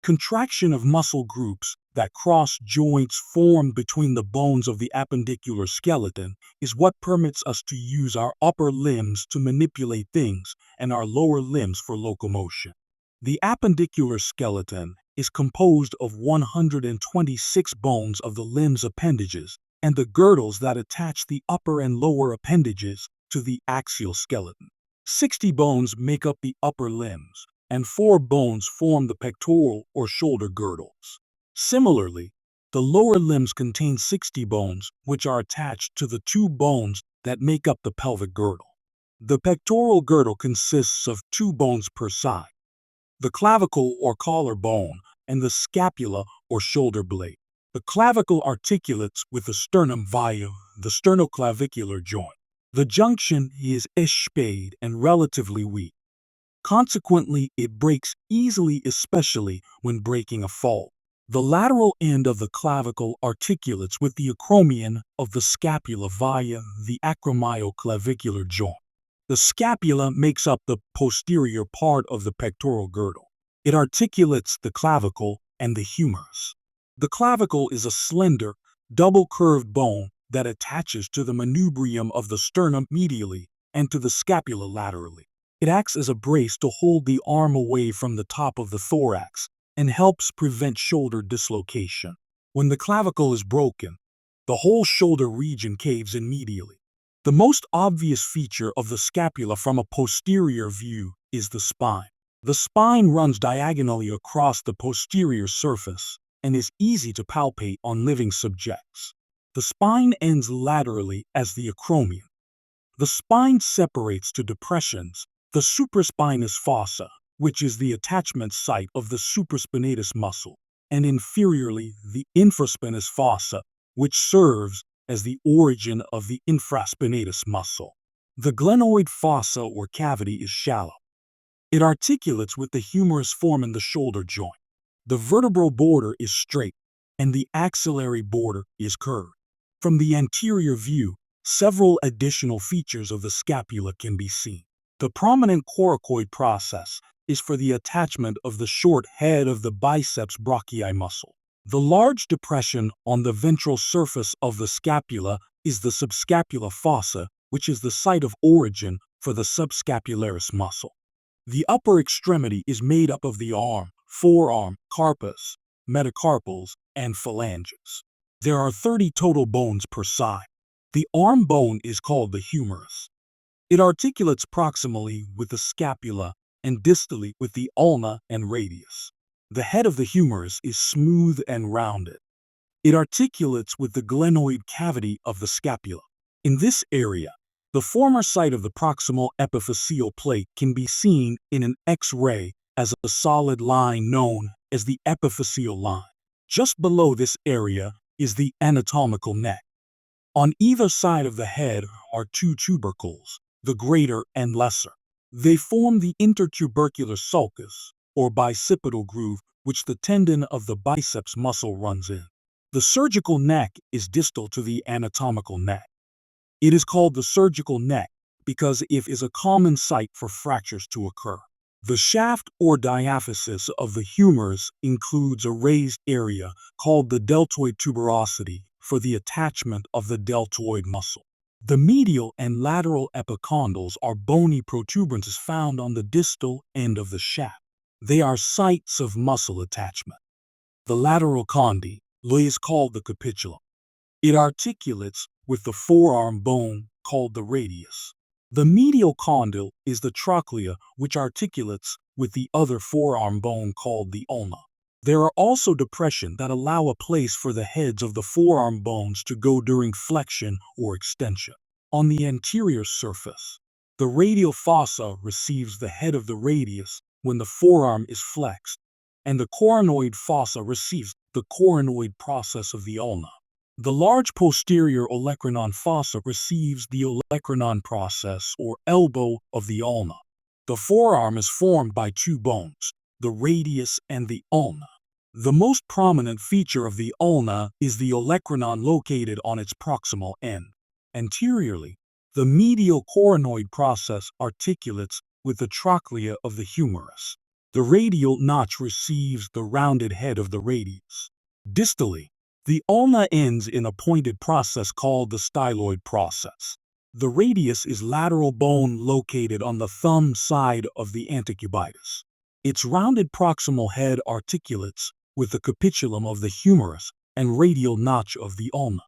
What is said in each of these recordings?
Contraction of muscle groups that cross joints formed between the bones of the appendicular skeleton is what permits us to use our upper limbs to manipulate things and our lower limbs for locomotion. The appendicular skeleton is composed of 126 bones of the limb's appendages and the girdles that attach the upper and lower appendages to the axial skeleton. 60 bones make up the upper limbs, and 4 bones form the pectoral or shoulder girdles. Similarly, the lower limbs contain 60 bones, which are attached to the 2 bones that make up the pelvic girdle. The pectoral girdle consists of 2 bones per side, the clavicle or collar bone and the scapula or shoulder blade. The clavicle articulates with the sternum via the sternoclavicular joint. The junction is espade and relatively weak. Consequently, it breaks easily, especially when breaking a fall. The lateral end of the clavicle articulates with the acromion of the scapula via the acromioclavicular joint. The scapula makes up the posterior part of the pectoral girdle. It articulates the clavicle and the humerus. The clavicle is a slender, double-curved bone that attaches to the manubrium of the sternum medially and to the scapula laterally. It acts as a brace to hold the arm away from the top of the thorax and helps prevent shoulder dislocation. When the clavicle is broken, the whole shoulder region caves in medially. The most obvious feature of the scapula from a posterior view is the spine. The spine runs diagonally across the posterior surface and is easy to palpate on living subjects. The spine ends laterally as the acromion. The spine separates to depressions, the supraspinous fossa, which is the attachment site of the supraspinatus muscle, and inferiorly the infraspinous fossa, which serves as the origin of the infraspinatus muscle. The glenoid fossa or cavity is shallow. It articulates with the humerus forming the shoulder joint. The vertebral border is straight, and the axillary border is curved. From the anterior view, several additional features of the scapula can be seen. The prominent coracoid process is for the attachment of the short head of the biceps brachii muscle. The large depression on the ventral surface of the scapula is the subscapular fossa, which is the site of origin for the subscapularis muscle. The upper extremity is made up of the arm, forearm, carpus, metacarpals, and phalanges. There are 30 total bones per side. The arm bone is called the humerus. It articulates proximally with the scapula and distally with the ulna and radius. The head of the humerus is smooth and rounded. It articulates with the glenoid cavity of the scapula. In this area, the former site of the proximal epiphyseal plate can be seen in an X-ray as a solid line known as the epiphyseal line. Just below this area is the anatomical neck. On either side of the head are 2 tubercles, the greater and lesser. They form the intertubercular sulcus, or bicipital groove, which the tendon of the biceps muscle runs in. The surgical neck is distal to the anatomical neck. It is called the surgical neck because it is a common site for fractures to occur. The shaft or diaphysis of the humerus includes a raised area called the deltoid tuberosity for the attachment of the deltoid muscle. The medial and lateral epicondyles are bony protuberances found on the distal end of the shaft. They are sites of muscle attachment. The lateral condi is called the capitulum. It articulates with the forearm bone called the radius. The medial condyle is the trochlea, which articulates with the other forearm bone called the ulna. There are also depressions that allow a place for the heads of the forearm bones to go during flexion or extension. On the anterior surface, the radial fossa receives the head of the radius when the forearm is flexed, and the coronoid fossa receives the coronoid process of the ulna. The large posterior olecranon fossa receives the olecranon process or elbow of the ulna. The forearm is formed by 2 bones, the radius and the ulna. The most prominent feature of the ulna is the olecranon located on its proximal end. Anteriorly, the medial coronoid process articulates with the trochlea of the humerus. The radial notch receives the rounded head of the radius. Distally, the ulna ends in a pointed process called the styloid process. The radius is lateral bone located on the thumb side of the antecubitus. Its rounded proximal head articulates with the capitulum of the humerus and radial notch of the ulna.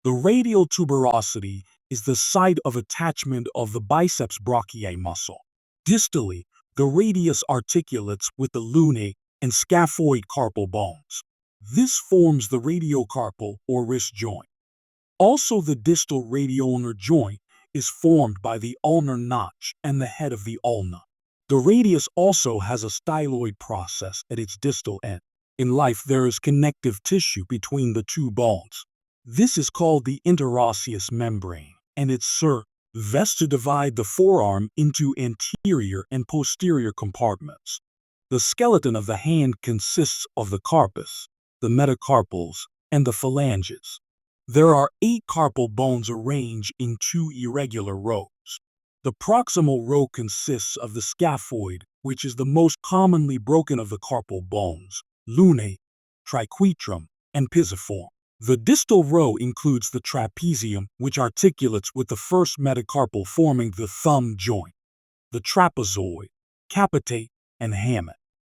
The radial tuberosity is the site of attachment of the biceps brachiae muscle. Distally, the radius articulates with the lunate and scaphoid carpal bones. This forms the radiocarpal or wrist joint. Also, the distal radioulnar joint is formed by the ulnar notch and the head of the ulna. The radius also has a styloid process at its distal end. In life, there is connective tissue between the two bones. This is called the interosseous membrane, and it serves to divide the forearm into anterior and posterior compartments. The skeleton of the hand consists of the carpus, the metacarpals, and the phalanges. There are 8 carpal bones arranged in 2 irregular rows. The proximal row consists of the scaphoid, which is the most commonly broken of the carpal bones, lunate, triquetrum, and pisiform. The distal row includes the trapezium, which articulates with the first metacarpal forming the thumb joint, the trapezoid, capitate, and hamate.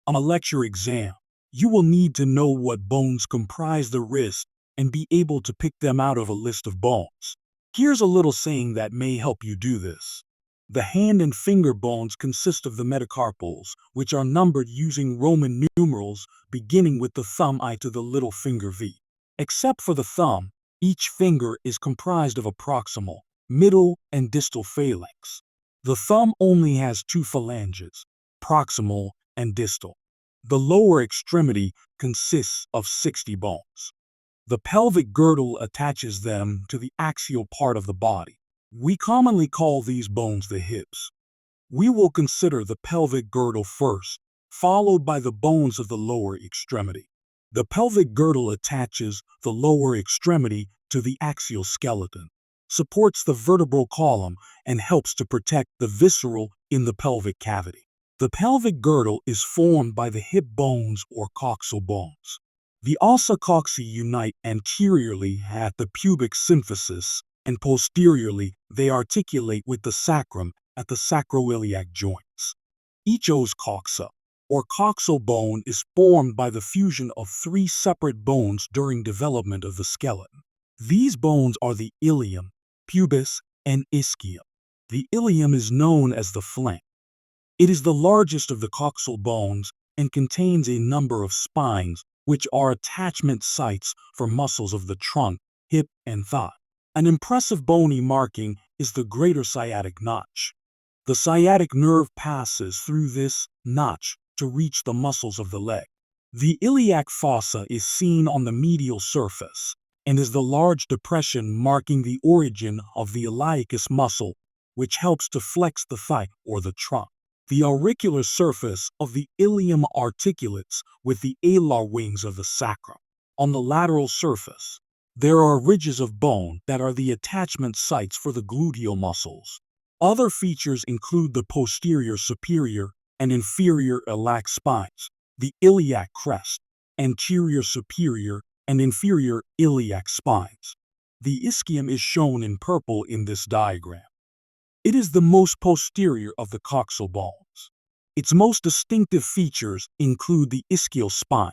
On a lecture exam, you will need to know what bones comprise the wrist and be able to pick them out of a list of bones. Here's a little saying that may help you do this. The hand and finger bones consist of the metacarpals, which are numbered using Roman numerals beginning with the thumb I to the little finger V. Except for the thumb, each finger is comprised of a proximal, middle, and distal phalanx. The thumb only has 2 phalanges, proximal and distal. The lower extremity consists of 60 bones. The pelvic girdle attaches them to the axial part of the body. We commonly call these bones the hips. We will consider the pelvic girdle first, followed by the bones of the lower extremity. The pelvic girdle attaches the lower extremity to the axial skeleton, supports the vertebral column, and helps to protect the visceral in the pelvic cavity. The pelvic girdle is formed by the hip bones or coxal bones. The ossa coxae unite anteriorly at the pubic symphysis, and posteriorly they articulate with the sacrum at the sacroiliac joints. Each os coxa, or coxal bone, is formed by the fusion of 3 separate bones during development of the skeleton. These bones are the ilium, pubis, and ischium. The ilium is known as the flank. It is the largest of the coxal bones and contains a number of spines, which are attachment sites for muscles of the trunk, hip, and thigh. An impressive bony marking is the greater sciatic notch. The sciatic nerve passes through this notch to reach the muscles of the leg. The iliac fossa is seen on the medial surface and is the large depression marking the origin of the iliacus muscle, which helps to flex the thigh or the trunk. The auricular surface of the ilium articulates with the alar wings of the sacrum. On the lateral surface, there are ridges of bone that are the attachment sites for the gluteal muscles. Other features include the posterior superior and inferior iliac spines, the iliac crest, anterior superior and inferior iliac spines. The ischium is shown in purple in this diagram. It is the most posterior of the coxal bones. Its most distinctive features include the ischial spine,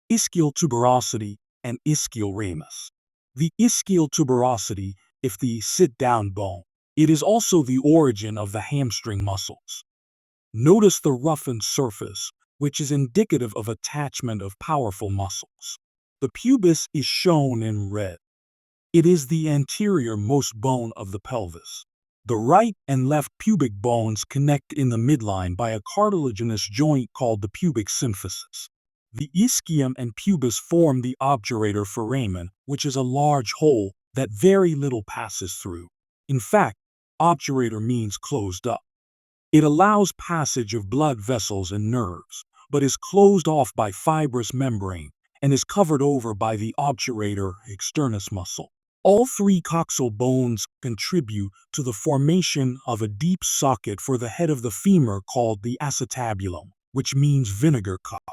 ischial tuberosity, and ischial ramus. The ischial tuberosity is the sit-down bone. It is also the origin of the hamstring muscles. Notice the roughened surface, which is indicative of attachment of powerful muscles. The pubis is shown in red. It is the anterior-most bone of the pelvis. The right and left pubic bones connect in the midline by a cartilaginous joint called the pubic symphysis. The ischium and pubis form the obturator foramen, which is a large hole that very little passes through. In fact, obturator means closed up. It allows passage of blood vessels and nerves, but is closed off by fibrous membrane and is covered over by the obturator externus muscle. All 3 coxal bones contribute to the formation of a deep socket for the head of the femur called the acetabulum, which means vinegar cup.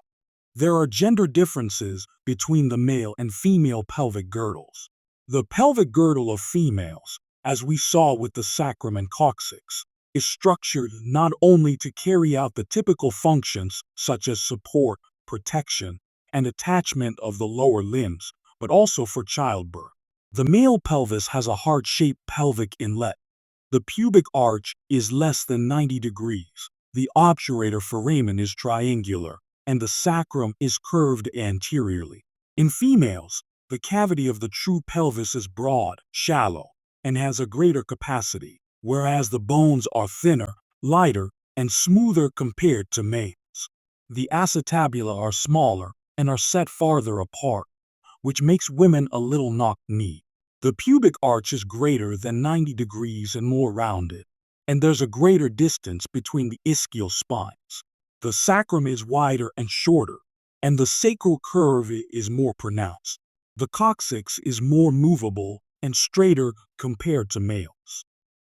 There are gender differences between the male and female pelvic girdles. The pelvic girdle of females, as we saw with the sacrum and coccyx, is structured not only to carry out the typical functions such as support, protection, and attachment of the lower limbs, but also for childbirth. The male pelvis has a heart-shaped pelvic inlet. The pubic arch is less than 90 degrees. The obturator foramen is triangular, and the sacrum is curved anteriorly. In females, the cavity of the true pelvis is broad, shallow, and has a greater capacity, whereas the bones are thinner, lighter, and smoother compared to males. The acetabula are smaller and are set farther apart, which makes women a little knock-kneed. The pubic arch is greater than 90 degrees and more rounded, and there's a greater distance between the ischial spines. The sacrum is wider and shorter, and the sacral curve is more pronounced. The coccyx is more movable and straighter compared to males.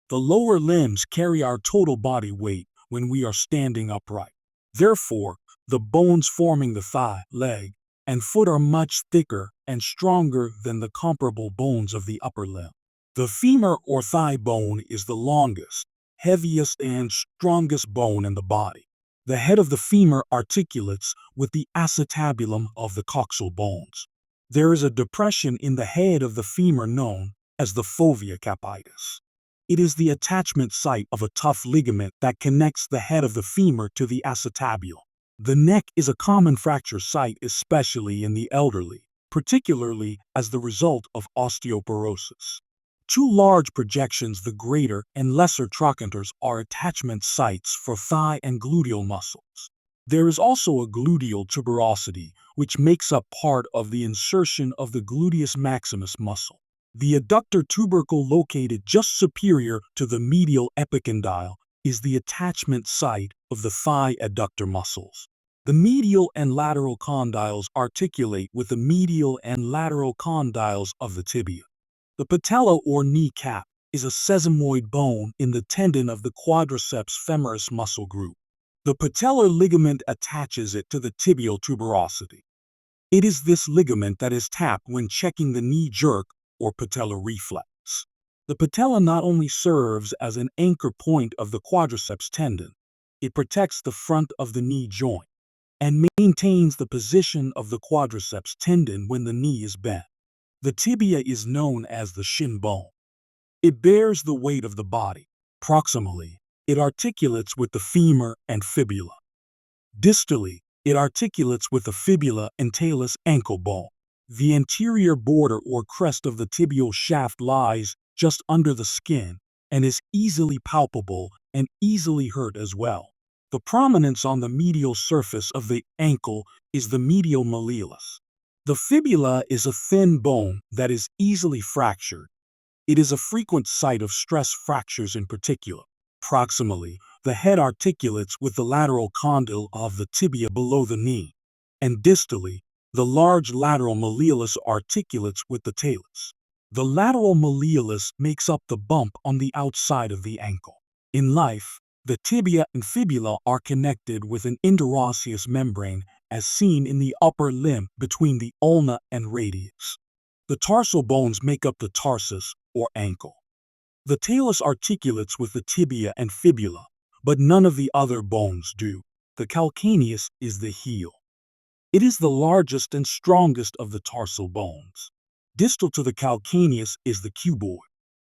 The lower limbs carry our total body weight when we are standing upright. Therefore, the bones forming the thigh, leg, and foot are much thicker and stronger than the comparable bones of the upper limb. The femur or thigh bone is the longest, heaviest, and strongest bone in the body. The head of the femur articulates with the acetabulum of the coxal bones. There is a depression in the head of the femur known as the fovea capitis. It is the attachment site of a tough ligament that connects the head of the femur to the acetabule. The neck is a common fracture site, especially in the elderly, particularly as the result of osteoporosis. Two large projections, the greater and lesser trochanters, are attachment sites for thigh and gluteal muscles. There is also a gluteal tuberosity, which makes up part of the insertion of the gluteus maximus muscle. The adductor tubercle, located just superior to the medial epicondyle, is the attachment site of the thigh adductor muscles. The medial and lateral condyles articulate with the medial and lateral condyles of the tibia. The patella or kneecap is a sesamoid bone in the tendon of the quadriceps femoris muscle group. The patellar ligament attaches it to the tibial tuberosity. It is this ligament that is tapped when checking the knee jerk or patellar reflex. The patella not only serves as an anchor point of the quadriceps tendon, it protects the front of the knee joint and maintains the position of the quadriceps tendon when the knee is bent. The tibia is known as the shin bone. It bears the weight of the body. Proximally, it articulates with the femur and fibula. Distally, it articulates with the fibula and talus ankle bone. The anterior border or crest of the tibial shaft lies just under the skin and is easily palpable and easily hurt as well. The prominence on the medial surface of the ankle is the medial malleolus. The fibula is a thin bone that is easily fractured. It is a frequent site of stress fractures in particular. Proximally, the head articulates with the lateral condyle of the tibia below the knee, and distally, the large lateral malleolus articulates with the talus. The lateral malleolus makes up the bump on the outside of the ankle. In life, the tibia and fibula are connected with an interosseous membrane as seen in the upper limb between the ulna and radius. The tarsal bones make up the tarsus or ankle. The talus articulates with the tibia and fibula, but none of the other bones do. The calcaneus is the heel. It is the largest and strongest of the tarsal bones. Distal to the calcaneus is the cuboid.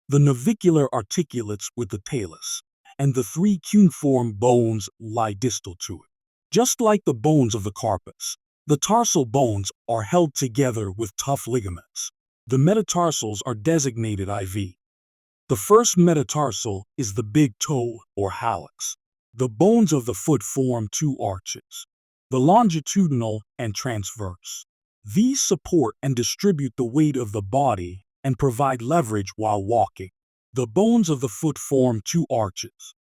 The navicular articulates with the talus, and the three cuneiform bones lie distal to it. Just like the bones of the carpus, the tarsal bones are held together with tough ligaments. The metatarsals are designated IV. The first metatarsal is the big toe or hallux. The bones of the foot form two arches, the longitudinal and transverse. These support and distribute the weight of the body and provide leverage while walking. The bones of the foot form two arches,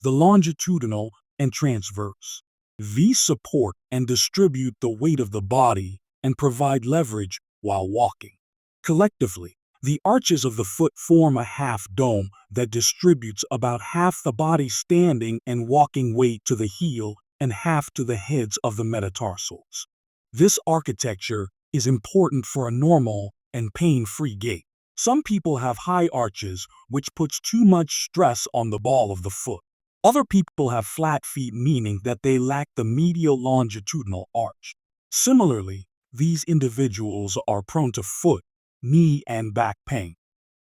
the longitudinal and transverse. These support and distribute the weight of the body and provide leverage while walking. Collectively, the arches of the foot form a half dome that distributes about half the body's standing and walking weight to the heel and half to the heads of the metatarsals. This architecture is important for a normal and pain-free gait. Some people have high arches, which puts too much stress on the ball of the foot. Other people have flat feet, meaning that they lack the medial longitudinal arch. Similarly, these individuals are prone to foot, knee, and back pain.